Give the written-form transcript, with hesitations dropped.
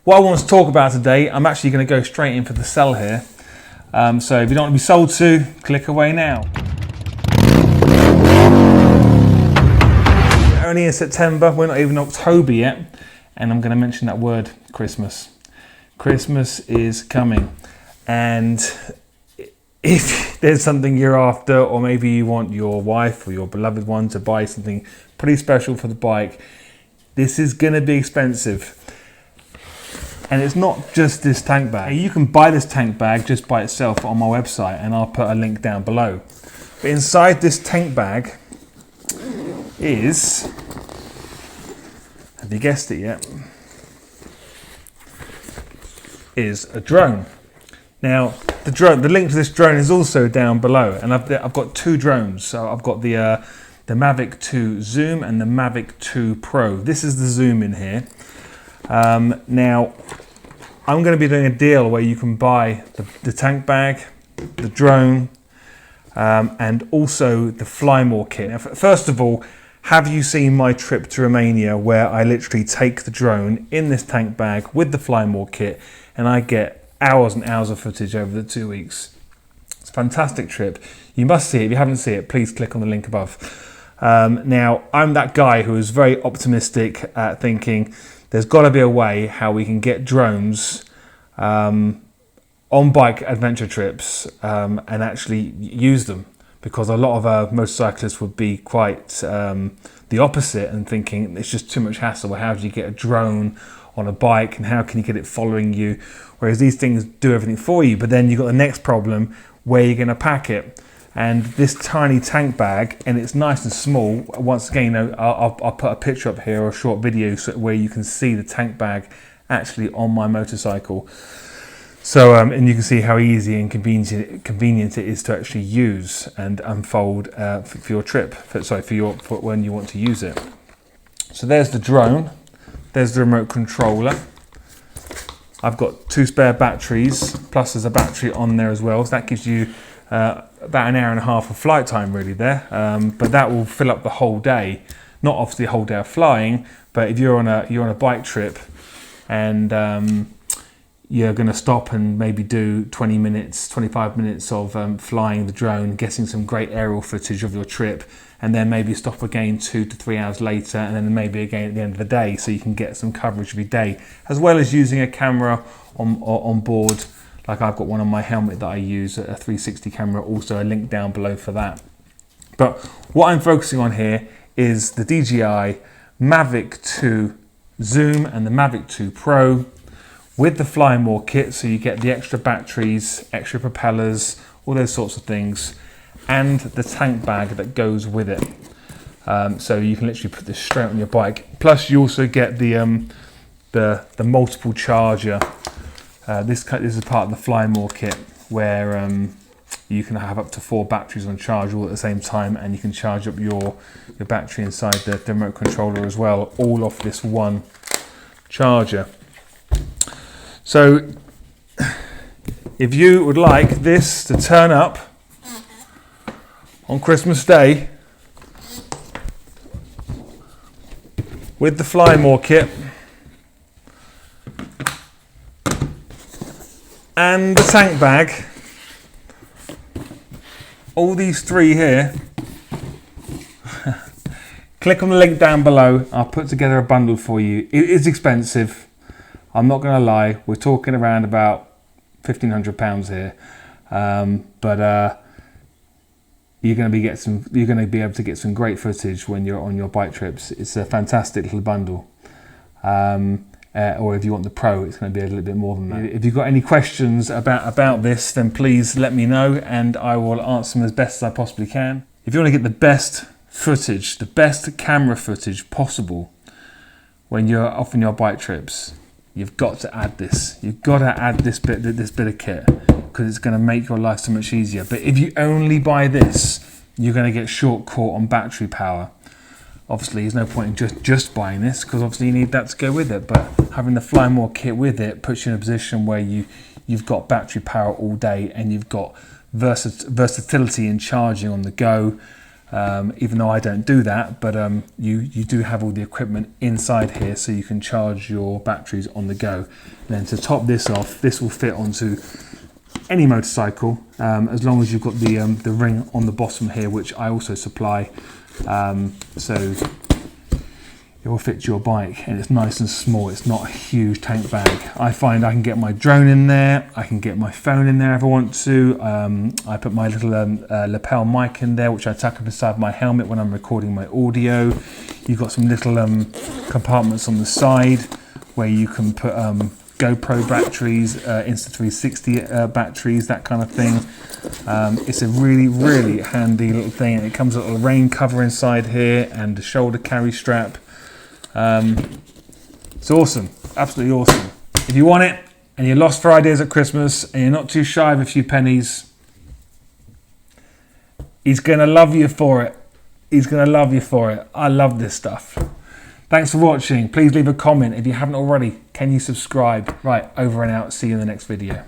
What I want to talk about today, I'm actually going to go straight in for the sell here. So if you don't want to be sold to, click away now. Only in September, we're not even October yet, and I'm going to mention that word, Christmas. Christmas is coming, and if there's something you're after, or maybe you want your wife or your beloved one to buy something pretty special for the bike, this is going to be expensive. And it's not just this tank bag. You can buy this tank bag just by itself on my website, and I'll put a link down below. But inside this tank bag is, have you guessed it yet? Is a drone. Now the link to this drone is also down below, and I've got two drones. So I've got the Mavic 2 Zoom and the Mavic 2 Pro. This is the Zoom in here. Now I'm going to be doing a deal where you can buy the tank bag, the drone, and also the Fly More kit. Now, first of all, have you seen my trip to Romania, where I literally take the drone in this tank bag with the Fly More kit, and I get hours and hours of footage over the 2 weeks. It's a fantastic trip. You must see it. If you haven't seen it, please click on the link above. Now, I'm that guy who is very optimistic at thinking there's got to be a way how we can get drones on bike adventure trips and actually use them, because a lot of our motorcyclists would be quite the opposite and thinking it's just too much hassle. Well, how do you get a drone on a bike, and how can you get it following you? Whereas these things do everything for you, but then you've got the next problem, where you're going to pack it. And this tiny tank bag, and it's nice and small. Once again, I'll put a picture up here or a short video where you can see the tank bag actually on my motorcycle. So, and you can see how easy and convenient it is to actually use and unfold for your trip. For when you want to use it. So there's the drone. There's the remote controller. I've got 2 spare batteries, plus there's a battery on there as well. So that gives you about an hour and a half of flight time really there, but that will fill up the whole day. Not obviously the whole day of flying, but if you're on a bike trip and you're going to stop and maybe do 20 minutes, 25 minutes of flying the drone, getting some great aerial footage of your trip, and then maybe stop again 2 to 3 hours later, and then maybe again at the end of the day, so you can get some coverage of your day, as well as using a camera on board. Like I've got one on my helmet that I use, a 360 camera, also a link down below for that. But what I'm focusing on here is the DJI Mavic 2 Zoom and the Mavic 2 Pro with the Fly More kit, so you get the extra batteries, extra propellers, all those sorts of things, and the tank bag that goes with it. So you can literally put this straight on your bike. Plus you also get the multiple charger. This is part of the Fly More kit, where you can have up to 4 batteries on charge all at the same time, and you can charge up your battery inside the remote controller as well, all off this one charger. So if you would like this to turn up on Christmas Day with the Fly More kit and the tank bag, all these 3 here, click on the link down below. I'll put together a bundle for you. It is expensive, I'm not going to lie. We're talking around about £1,500 here, but you're going to be able to get some great footage when you're on your bike trips. It's a fantastic little bundle. Or if you want the Pro, it's going to be a little bit more than that. If you've got any questions about this, then please let me know, and I will answer them as best as I possibly can. If you want to get the best footage, the best camera footage possible when you're off on your bike trips, you've got to add this. You've got to add this bit of kit, because it's going to make your life so much easier. But if you only buy this, you're going to get short caught on battery power. Obviously, there's no point in just buying this, because obviously you need that to go with it. But having the Fly More kit with it puts you in a position where you've got battery power all day, and you've got versatility in charging on the go. even though I don't do that, but you do have all the equipment inside here, so you can charge your batteries on the go. And then to top this off, this will fit onto any motorcycle, as long as you've got the ring on the bottom here, which I also supply, so it will fit your bike, and it's nice and small. It's not a huge tank bag. I find I can get my drone in there, I can get my phone in there if I want to. I put my little lapel mic in there, which I tuck up inside my helmet when I'm recording my audio. You've got some little compartments on the side where you can put GoPro batteries, Insta360 batteries, that kind of thing. It's a really handy little thing. It comes with a little rain cover inside here and a shoulder carry strap. It's awesome, absolutely awesome. If you want it and you're lost for ideas at Christmas and you're not too shy of a few pennies, he's gonna love you for it. He's gonna love you for it. I love this stuff. Thanks for watching. Please leave a comment. If you haven't already, can you subscribe? Right, over and out. See you in the next video.